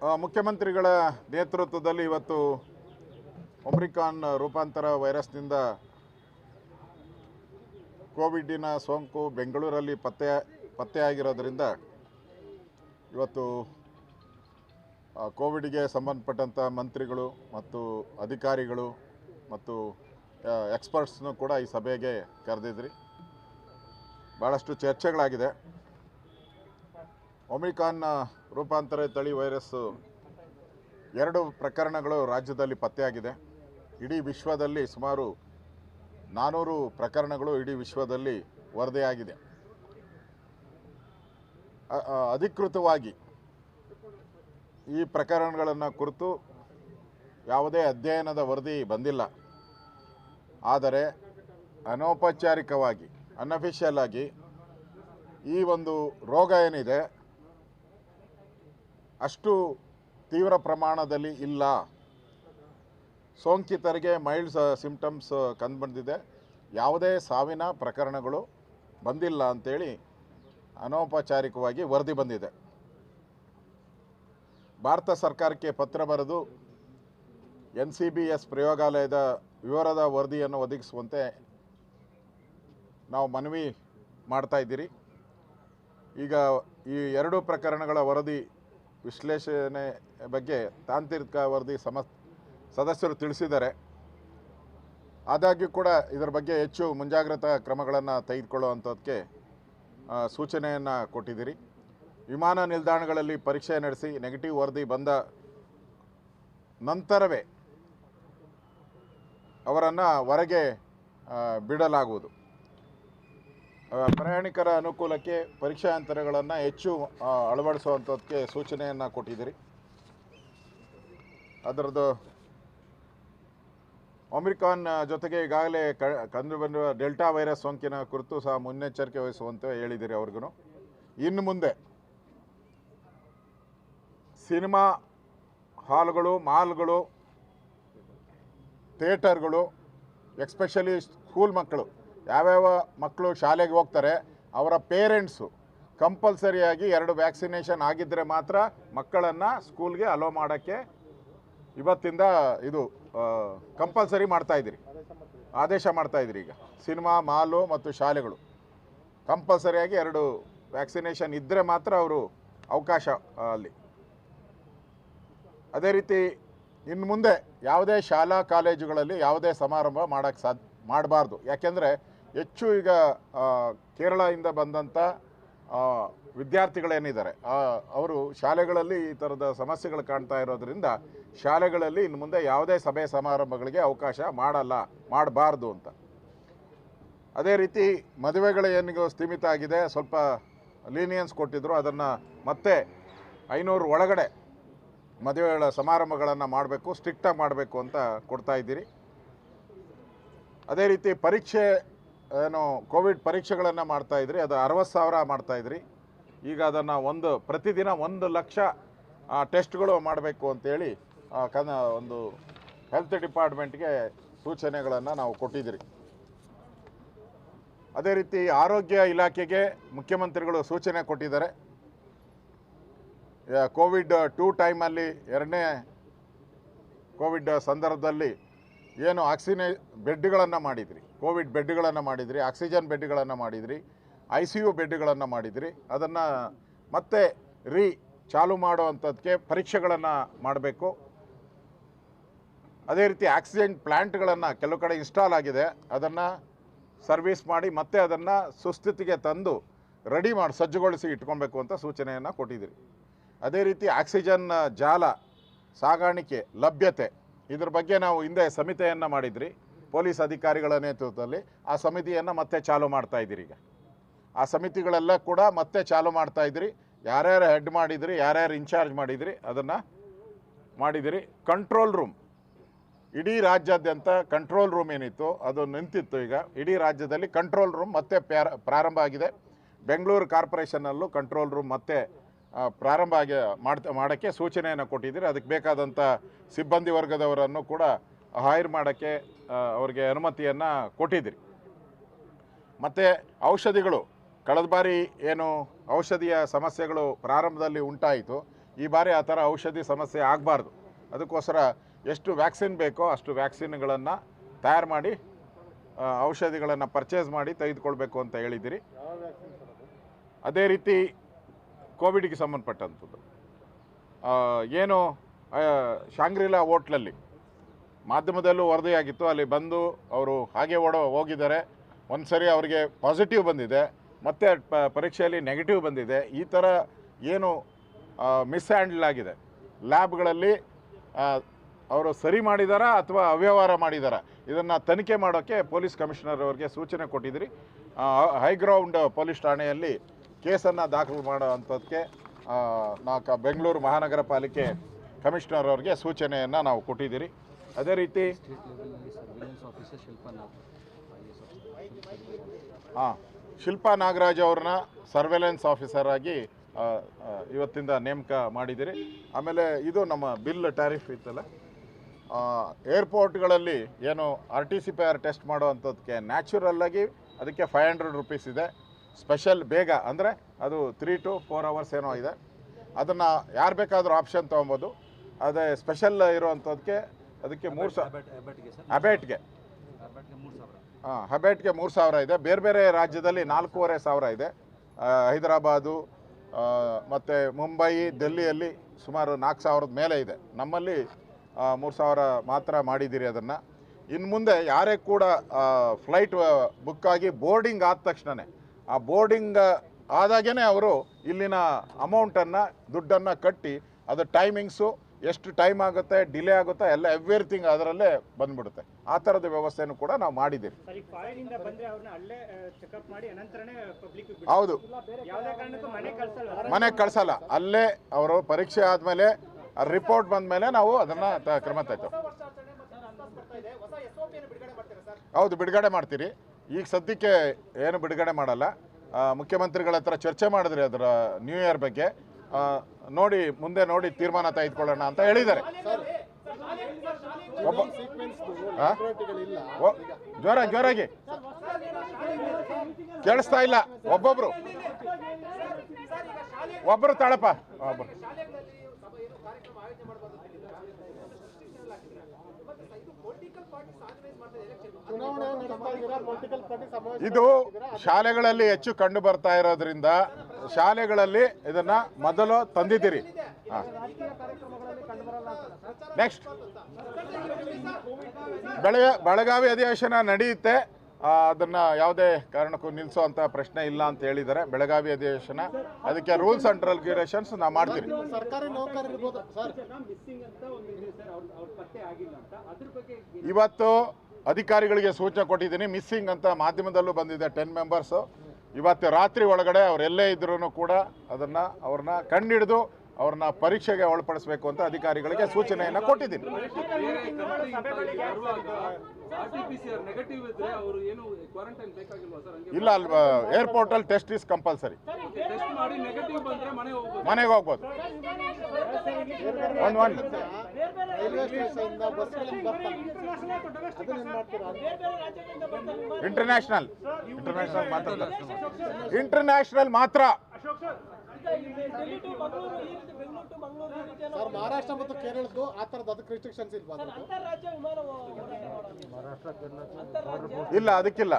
ಮುಖ್ಯಮಂತ್ರಿಗಳ ನೇತೃತ್ವದಲ್ಲಿ ಇವತ್ತು ಒಮಿಕ್ರಾನ್ ರೂಪಾಂತರ ವೈರಸ್ನಿಂದ ಕೋವಿಡಿನ ಸೋಂಕು ಬೆಂಗಳೂರಲ್ಲಿ ಪತ್ತೆಯಾಗಿರೋದ್ರಿಂದ ಇವತ್ತು ಕೋವಿಡ್ಗೆ ಸಂಬಂಧಪಟ್ಟಂಥ ಮಂತ್ರಿಗಳು ಮತ್ತು ಅಧಿಕಾರಿಗಳು ಮತ್ತು ಎಕ್ಸ್ಪರ್ಟ್ಸ್ನು ಕೂಡ ಈ ಸಭೆಗೆ ಕರೆದಿದ್ರಿ. ಭಾಳಷ್ಟು ಚರ್ಚೆಗಳಾಗಿದೆ. ಒಮಿಕ್ರಾನ್ ರೂಪಾಂತರ ತಳಿ ವೈರಸ್ಸು 2 ಪ್ರಕರಣಗಳು ರಾಜ್ಯದಲ್ಲಿ ಪತ್ತೆಯಾಗಿದೆ. ಇಡೀ ವಿಶ್ವದಲ್ಲಿ ಸುಮಾರು 400 ಪ್ರಕರಣಗಳು ಇಡೀ ವಿಶ್ವದಲ್ಲಿ ವರದಿಯಾಗಿದೆ. ಅಧಿಕೃತವಾಗಿ ಈ ಪ್ರಕರಣಗಳನ್ನು ಕುರಿತು ಯಾವುದೇ ಅಧ್ಯಯನದ ವರದಿ ಬಂದಿಲ್ಲ. ಆದರೆ ಅನೌಪಚಾರಿಕವಾಗಿ ಅನ್ಅಫಿಷಿಯಲ್ ಆಗಿ ಈ ಒಂದು ರೋಗ ಏನಿದೆ ಅಷ್ಟು ತೀವ್ರ ಪ್ರಮಾಣದಲ್ಲಿ ಇಲ್ಲ. ಸೋಂಕಿತರಿಗೆ ಮೈಲ್ಡ್ ಸಿಂಪ್ಟಮ್ಸ್ ಕಂಡುಬಂದಿದೆ. ಯಾವುದೇ ಸಾವಿನ ಪ್ರಕರಣಗಳು ಬಂದಿಲ್ಲ ಅಂಥೇಳಿ ಅನೌಪಚಾರಿಕವಾಗಿ ವರದಿ ಬಂದಿದೆ. ಭಾರತ ಸರ್ಕಾರಕ್ಕೆ ಪತ್ರ ಬರೆದು NCBS ಪ್ರಯೋಗಾಲಯದ ವಿವರದ ವರದಿಯನ್ನು ಒದಗಿಸುವಂತೆ ನಾವು ಮನವಿ ಮಾಡ್ತಾಯಿದ್ದೀರಿ. ಈಗ ಈ 2 ಪ್ರಕರಣಗಳ ವರದಿ ವಿಶ್ಲೇಷಣೆ ಬಗ್ಗೆ ತಾಂತ್ರಿಕ ವರದಿ ಸದಸ್ಯರು ತಿಳಿಸಿದ್ದಾರೆ. ಆದಾಗ್ಯೂ ಕೂಡ ಇದರ ಬಗ್ಗೆ ಹೆಚ್ಚು ಮುಂಜಾಗ್ರತಾ ಕ್ರಮಗಳನ್ನು ತೆಗೆದುಕೊಳ್ಳುವಂಥದ್ದಕ್ಕೆ ಸೂಚನೆಯನ್ನು ಕೊಟ್ಟಿದ್ದೀರಿ. ವಿಮಾನ ನಿಲ್ದಾಣಗಳಲ್ಲಿ ಪರೀಕ್ಷೆ ನಡೆಸಿ ನೆಗೆಟಿವ್ ವರದಿ ಬಂದ ನಂತರವೇ ಅವರನ್ನು ಹೊರಗೆ ಬಿಡಲಾಗುವುದು. ಪ್ರಯಾಣಿಕರ ಅನುಕೂಲಕ್ಕೆ ಪರೀಕ್ಷಾ ಯಂತ್ರಗಳನ್ನು ಹೆಚ್ಚು ಅಳವಡಿಸುವಂಥದ್ದಕ್ಕೆ ಸೂಚನೆಯನ್ನು ಕೊಟ್ಟಿದ್ದೀರಿ. ಅದರದ್ದು ಒಮಿಕ್ರಾನ್ ಜೊತೆಗೆ ಈಗಾಗಲೇ ಕಂಡುಬಂದಿರುವ ಡೆಲ್ಟಾ ವೈರಸ್ ಸೋಂಕಿನ ಕುರಿತು ಸಹ ಮುನ್ನೆಚ್ಚರಿಕೆ ವಹಿಸುವಂತೆ ಹೇಳಿದ್ದೀರಿ. ಅವ್ರಿಗೂ ಇನ್ನು ಮುಂದೆ ಸಿನಿಮಾ ಹಾಲ್ಗಳು, ಮಾಲ್ಗಳು, ಥಿಯೇಟರ್ಗಳು, ಎಸ್ಪೆಷಲಿ ಸ್ಕೂಲ್ ಮಕ್ಕಳು, ಯಾವ್ಯಾವ ಮಕ್ಕಳು ಶಾಲೆಗೆ ಹೋಗ್ತಾರೆ ಅವರ ಪೇರೆಂಟ್ಸು ಕಂಪಲ್ಸರಿಯಾಗಿ 2 ವ್ಯಾಕ್ಸಿನೇಷನ್ ಆಗಿದ್ದರೆ ಮಾತ್ರ ಮಕ್ಕಳನ್ನು ಸ್ಕೂಲ್ಗೆ ಅಲೋ ಮಾಡೋಕ್ಕೆ ಇವತ್ತಿಂದ ಇದು ಕಂಪಲ್ಸರಿ ಮಾಡ್ತಾಯಿದ್ದೀರಿ, ಆದೇಶ ಮಾಡ್ತಾಯಿದ್ದೀರಿ. ಈಗ ಸಿನಿಮಾ, ಮಾಲು ಮತ್ತು ಶಾಲೆಗಳು ಕಂಪಲ್ಸರಿಯಾಗಿ 2 ವ್ಯಾಕ್ಸಿನೇಷನ್ ಇದ್ದರೆ ಮಾತ್ರ ಅವರು ಅವಕಾಶ ಅಲ್ಲಿ. ಅದೇ ರೀತಿ ಇನ್ನು ಮುಂದೆ ಯಾವುದೇ ಶಾಲಾ ಕಾಲೇಜುಗಳಲ್ಲಿ ಯಾವುದೇ ಸಮಾರಂಭ ಮಾಡಬಾರ್ದು. ಯಾಕೆಂದರೆ ಹೆಚ್ಚು ಈಗ ಕೇರಳದಿಂದ ಬಂದಂಥ ವಿದ್ಯಾರ್ಥಿಗಳೇನಿದ್ದಾರೆ ಅವರು ಶಾಲೆಗಳಲ್ಲಿ ಈ ಥರದ ಸಮಸ್ಯೆಗಳು ಕಾಣ್ತಾ ಇರೋದ್ರಿಂದ ಶಾಲೆಗಳಲ್ಲಿ ಇನ್ನು ಮುಂದೆ ಯಾವುದೇ ಸಭೆ ಸಮಾರಂಭಗಳಿಗೆ ಅವಕಾಶ ಮಾಡಬಾರ್ದು ಅಂತ. ಅದೇ ರೀತಿ ಮದುವೆಗಳು ಏನಿಗೂ ಸ್ಥೀಮಿತ ಆಗಿದೆ, ಸ್ವಲ್ಪ ಲೀನಿಯನ್ಸ್ ಕೊಟ್ಟಿದ್ದರು, ಅದನ್ನು ಮತ್ತೆ 500 ಒಳಗಡೆ ಮದುವೆಗಳ ಸಮಾರಂಭಗಳನ್ನು ಮಾಡಬೇಕು, ಸ್ಟ್ರಿಕ್ಟಾಗಿ ಮಾಡಬೇಕು ಅಂತ ಕೊಡ್ತಾ ಇದ್ದೀರಿ. ಅದೇ ರೀತಿ ಪರೀಕ್ಷೆ ಏನು ಕೋವಿಡ್ ಪರೀಕ್ಷೆಗಳನ್ನು ಮಾಡ್ತಾಯಿದ್ರಿ, ಅದು 60,000 ಮಾಡ್ತಾಯಿದ್ರಿ. ಈಗ ಅದನ್ನು ಪ್ರತಿದಿನ 1 ಲಕ್ಷ ಟೆಸ್ಟ್ಗಳು ಮಾಡಬೇಕು ಅಂತೇಳಿ ಒಂದು ಹೆಲ್ತ್ ಡಿಪಾರ್ಟ್ಮೆಂಟ್ಗೆ ಸೂಚನೆಗಳನ್ನು ನಾವು ಕೊಟ್ಟಿದ್ದೀರಿ. ಅದೇ ರೀತಿ ಆರೋಗ್ಯ ಇಲಾಖೆಗೆ ಮುಖ್ಯಮಂತ್ರಿಗಳು ಸೂಚನೆ ಕೊಟ್ಟಿದ್ದಾರೆ. ಕೋವಿಡ್ 2 ಟೈಮಲ್ಲಿ 2ನೇ ಕೋವಿಡ್ ಸಂದರ್ಭದಲ್ಲಿ ಏನು ಬೆಡ್ಗಳನ್ನು ಮಾಡಿದ್ರಿ, ಕೋವಿಡ್ ಬೆಡ್ಗಳನ್ನು ಮಾಡಿದ್ರಿ, ಆಕ್ಸಿಜನ್ ಬೆಡ್ಗಳನ್ನು ಮಾಡಿದ್ರಿ, ICU ಬೆಡ್ಗಳನ್ನು ಮಾಡಿದ್ರಿ, ಅದನ್ನು ಮತ್ತೆ ಚಾಲು ಮಾಡುವಂಥದ್ದಕ್ಕೆ ಪರೀಕ್ಷೆಗಳನ್ನು ಮಾಡಬೇಕು. ಅದೇ ರೀತಿ ಆಕ್ಸಿಜನ್ ಪ್ಲ್ಯಾಂಟ್ಗಳನ್ನು ಕೆಲವು ಕಡೆ ಇನ್ಸ್ಟಾಲ್ ಆಗಿದೆ, ಅದನ್ನು ಸರ್ವಿಸ್ ಮಾಡಿ ಮತ್ತೆ ಅದನ್ನು ಸುಸ್ಥಿತಿಗೆ ತಂದು ಸಜ್ಜುಗೊಳಿಸಿ ಇಟ್ಕೊಬೇಕು ಅಂತ ಸೂಚನೆಯನ್ನು ಕೊಟ್ಟಿದ್ದೀರಿ. ಅದೇ ರೀತಿ ಆಕ್ಸಿಜನ್ ಜಾಲ ಸಾಗಾಣಿಕೆ ಲಭ್ಯತೆ ಇದ್ರ ಬಗ್ಗೆ ನಾವು ಹಿಂದೆ ಸಮಿತಿಯನ್ನು ಮಾಡಿದ್ರಿ ಪೊಲೀಸ್ ಅಧಿಕಾರಿಗಳ ನೇತೃತ್ವದಲ್ಲಿ. ಆ ಸಮಿತಿಯನ್ನು ಮತ್ತೆ ಚಾಲು ಮಾಡ್ತಾಯಿದ್ದೀರಿ. ಈಗ ಆ ಸಮಿತಿಗಳೆಲ್ಲ ಕೂಡ ಮತ್ತೆ ಚಾಲು ಮಾಡ್ತಾಯಿದ್ದೀರಿ. ಯಾರ್ಯಾರು ಹೆಡ್ ಮಾಡಿದ್ರಿ, ಯಾರ್ಯಾರು ಇನ್ಚಾರ್ಜ್ ಮಾಡಿದ್ರಿ ಅದನ್ನು ಮಾಡಿದಿರಿ. ಕಂಟ್ರೋಲ್ ರೂಮ್ ಇಡೀ ರಾಜ್ಯಾದ್ಯಂತ ಕಂಟ್ರೋಲ್ ರೂಮ್ ಏನಿತ್ತು ಅದು ನಿಂತಿತ್ತು. ಈಗ ಇಡೀ ರಾಜ್ಯದಲ್ಲಿ ಕಂಟ್ರೋಲ್ ರೂಮ್ ಮತ್ತೆ ಪ್ರಾರಂಭ ಆಗಿದೆ. ಬೆಂಗಳೂರು ಕಾರ್ಪೊರೇಷನ್ನಲ್ಲೂ ಕಂಟ್ರೋಲ್ ರೂಮ್ ಮತ್ತೆ ಪ್ರಾರಂಭ ಮಾಡೋಕ್ಕೆ ಸೂಚನೆಯನ್ನು ಕೊಟ್ಟಿದ್ದೀರಿ. ಅದಕ್ಕೆ ಬೇಕಾದಂಥ ಸಿಬ್ಬಂದಿ ವರ್ಗದವರನ್ನು ಕೂಡ ಹೈರ್ ಮಾಡೋಕ್ಕೆ ಅವರಿಗೆ ಅನುಮತಿಯನ್ನು ಕೊಟ್ಟಿದ್ದೀರಿ. ಮತ್ತು ಔಷಧಿಗಳು ಕಳೆದ ಬಾರಿ ಏನು ಔಷಧಿಯ ಸಮಸ್ಯೆಗಳು ಪ್ರಾರಂಭದಲ್ಲಿ ಉಂಟಾಯಿತು, ಈ ಬಾರಿ ಆ ಥರ ಔಷಧಿ ಸಮಸ್ಯೆ ಆಗಬಾರ್ದು. ಅದಕ್ಕೋಸ್ಕರ ಎಷ್ಟು ವ್ಯಾಕ್ಸಿನ್ ಬೇಕೋ ಅಷ್ಟು ವ್ಯಾಕ್ಸಿನ್ಗಳನ್ನು ತಯಾರು ಮಾಡಿ ಔಷಧಿಗಳನ್ನು ಪರ್ಚೇಸ್ ಮಾಡಿ ತೆಗೆದುಕೊಳ್ಬೇಕು ಅಂತ ಹೇಳಿದ್ದೀರಿ. ಅದೇ ರೀತಿ ಕೋವಿಡ್ಗೆ ಸಂಬಂಧಪಟ್ಟಂಥದ್ದು ಏನು ಶಾಂಗ್ರಿಲಾ ಹೋಟ್ಲಲ್ಲಿ ಮಾಧ್ಯಮದಲ್ಲೂ ವರದಿಯಾಗಿತ್ತು, ಅಲ್ಲಿ ಬಂದು ಅವರು ಹಾಗೆ ಹೋಗಿದ್ದಾರೆ. ಒಂದು ಸರಿ ಅವರಿಗೆ ಪಾಸಿಟಿವ್ ಬಂದಿದೆ, ಮತ್ತೆ ಪರೀಕ್ಷೆಯಲ್ಲಿ ನೆಗೆಟಿವ್ ಬಂದಿದೆ. ಈ ಥರ ಏನು ಮಿಸ್ಹ್ಯಾಂಡಲ್ ಆಗಿದೆ, ಲ್ಯಾಬ್ಗಳಲ್ಲಿ ಅವರು ಸರಿ ಮಾಡಿದಾರಾ ಅಥವಾ ಅವ್ಯವಹಾರ ಮಾಡಿದಾರಾ, ಇದನ್ನು ತನಿಖೆ ಮಾಡೋಕ್ಕೆ ಪೊಲೀಸ್ ಕಮಿಷನರ್ ಅವರಿಗೆ ಸೂಚನೆ ಕೊಟ್ಟಿದ್ರಿ. ಹೈಗ್ರೌಂಡ್ ಪೊಲೀಸ್ ಠಾಣೆಯಲ್ಲಿ ಕೇಸನ್ನು ದಾಖಲು ಮಾಡೋ ಅಂಥದ್ದಕ್ಕೆ ಬೆಂಗಳೂರು ಮಹಾನಗರ ಪಾಲಿಕೆ ಕಮಿಷನರ್ ಅವರಿಗೆ ಸೂಚನೆಯನ್ನು ನಾವು ಕೊಟ್ಟಿದ್ದೀರಿ. ಅದೇ ರೀತಿ ಶಿಲ್ಪಾ ನಾಗರಾಜ್ ಅವ್ರನ್ನ ಸರ್ವೆಲೆನ್ಸ್ ಆಫೀಸರ್ ಆಗಿ ಇವತ್ತಿಂದ ನೇಮಕ ಮಾಡಿದ್ದೀರಿ. ಆಮೇಲೆ ಇದು ನಮ್ಮ ಬಿಲ್ ಟ್ಯಾರಿಫ್ ಇತ್ತಲ್ಲ, ಏರ್ಪೋರ್ಟ್ಗಳಲ್ಲಿ ಏನು RT-PCR ಟೆಸ್ಟ್ ಮಾಡೋ ಅಂಥದ್ದಕ್ಕೆ ನ್ಯಾಚುರಲ್ಲಾಗಿ ಅದಕ್ಕೆ 500 ರೂಪೀಸ್ ಇದೆ. ಸ್ಪೆಷಲ್ ಬೇಗ ಅಂದರೆ ಅದು 3 to 4 hours ಏನೋ ಇದೆ. ಅದನ್ನು ಯಾರು ಬೇಕಾದರೂ ಆಪ್ಷನ್ ತೊಗೊಬೋದು. ಅದೇ ಸ್ಪೆಷಲ್ ಇರೋವಂಥದ್ದಕ್ಕೆ ಅದಕ್ಕೆ 3000 ಹಬೆಟ್ಗೆ 3000 ಇದೆ. ಬೇರೆ ಬೇರೆ ರಾಜ್ಯದಲ್ಲಿ 4500 ಇದೆ. ಹೈದರಾಬಾದು ಮತ್ತು ಮುಂಬೈ, ಡೆಲ್ಲಿಯಲ್ಲಿ ಸುಮಾರು 4000 ಮೇಲೆ ಇದೆ. ನಮ್ಮಲ್ಲಿ 3000 ಮಾತ್ರ ಮಾಡಿದ್ದೀರಿ. ಅದನ್ನು ಇನ್ನು ಮುಂದೆ ಯಾರೇ ಕೂಡ ಫ್ಲೈಟ್ ಬುಕ್ ಆಗಿ ಬೋರ್ಡಿಂಗ್ ಆದ ತಕ್ಷಣವೇ ಆ ಬೋರ್ಡಿಂಗ್ ಆದಾಗೇ ಅವರು ಇಲ್ಲಿನ ಅಮೌಂಟನ್ನು ದುಡ್ಡನ್ನು ಕಟ್ಟಿ ಅದು ಟೈಮಿಂಗ್ಸು ಎಷ್ಟು ಟೈಮ್ ಆಗುತ್ತೆ, ಡಿಲೇ ಆಗುತ್ತೆ, ಎಲ್ಲ ಎವ್ರಿಥಿಂಗ್ ಅದರಲ್ಲೇ ಬಂದ್ಬಿಡುತ್ತೆ. ಆ ಥರದ ವ್ಯವಸ್ಥೆನೂ ಕೂಡ ನಾವು ಮಾಡಿದ್ದೀವಿ. ಹೌದು, ಮನೆಗೆ ಕಳಿಸಲ್ಲ. ಅಲ್ಲೇ ಅವರು ಪರೀಕ್ಷೆ ಆದಮೇಲೆ ರಿಪೋರ್ಟ್ ಬಂದ ಮೇಲೆ ನಾವು ಅದನ್ನು ಕ್ರಮ ತಗೊಳ್ತೇವೆ. ಹೌದು, ಬಿಡುಗಡೆ ಮಾಡ್ತೀರಿ. ಈಗ ಸದ್ಯಕ್ಕೆ ಏನು ಬಿಡುಗಡೆ ಮಾಡಲ್ಲ. ಮುಖ್ಯಮಂತ್ರಿಗಳ ಹತ್ರ ಚರ್ಚೆ ಮಾಡಿದ್ರಿ ಅದರ ನ್ಯೂ ಇಯರ್ ಬಗ್ಗೆ. ನೋಡಿ ಮುಂದೆ ನೋಡಿ ತೀರ್ಮಾನ ತೆಗೆದುಕೊಳ್ಳೋಣ ಅಂತ ಹೇಳಿದ್ದಾರೆ. ಜೋರಾಗಿ ಕೇಳಿಸ್ತಾ ಇಲ್ಲ. ಒಬ್ಬರು ತಾಳಪ್ಪ. ಇದು ಶಾಲೆಗಳಲ್ಲಿ ಹೆಚ್ಚು ಕಂಡು ಬರ್ತಾ ಇರೋದ್ರಿಂದ ಶಾಲೆಗಳಲ್ಲಿ ಇದನ್ನ ಮೊದಲು ತಂದಿದ್ದೀರಿ. ನೆಕ್ಸ್ಟ್ ಬೆಳಗಾವಿ ಅಧಿವೇಶನ ನಡೆಯುತ್ತೆ. ಅದನ್ನ ಯಾವುದೇ ಕಾರಣಕ್ಕೂ ನಿಲ್ಲಿಸುವಂತ ಪ್ರಶ್ನೆ ಇಲ್ಲ ಅಂತ ಹೇಳಿದ್ದಾರೆ. ಬೆಳಗಾವಿ ಅಧಿವೇಶನ ಅದಕ್ಕೆ ರೂಲ್ಸ್ ಅಂಡ್ ರೆಗ್ಯುಲೇಷನ್ಸ್ ನಾವು ಮಾಡ್ತೀವಿ. ಇವತ್ತು ಅಧಿಕಾರಿಗಳಿಗೆ ಸೂಚನೆ ಕೊಟ್ಟಿದ್ದೀನಿ. ಮಿಸ್ಸಿಂಗ್ ಅಂತ ಮಾಧ್ಯಮದಲ್ಲೂ ಬಂದಿದೆ 10 ಮೆಂಬರ್ಸು. ಇವತ್ತು ರಾತ್ರಿ ಒಳಗಡೆ ಅವರೆಲ್ಲೇ ಇದ್ರೂ ಕೂಡ ಅವ್ರನ್ನ ಕಂಡಿಡಿದು ಅವ್ರನ್ನ ಪರೀಕ್ಷೆಗೆ ಒಳಪಡಿಸಬೇಕು ಅಂತ ಅಧಿಕಾರಿಗಳಿಗೆ ಸೂಚನೆಯನ್ನು ಕೊಟ್ಟಿದ್ದೀನಿ. ಇಲ್ಲ, ಅಲ್ವಾ, ಏರ್ಪೋರ್ಟ್ ಅಲ್ಲಿ ಟೆಸ್ಟ್ ಇಸ್ ಕಂಪಲ್ಸರಿ. ಮನೆಗೆ ಹೋಗ್ಬೋದು. ಇಂಟರ್ನ್ಯಾಷನಲ್ ಮಾತ್ರ. ಮಹಾರಾಷ್ಟ್ರ ಮತ್ತು ಕೇರಳದ್ದು ಆ ತರದ ಅದಕ್ಕೆ ರಿಸ್ಟ್ರಿಕ್ಷನ್ಸ್ ಇಲ್ವಾ? ಇಲ್ಲ, ಅದಕ್ಕಿಲ್ಲ.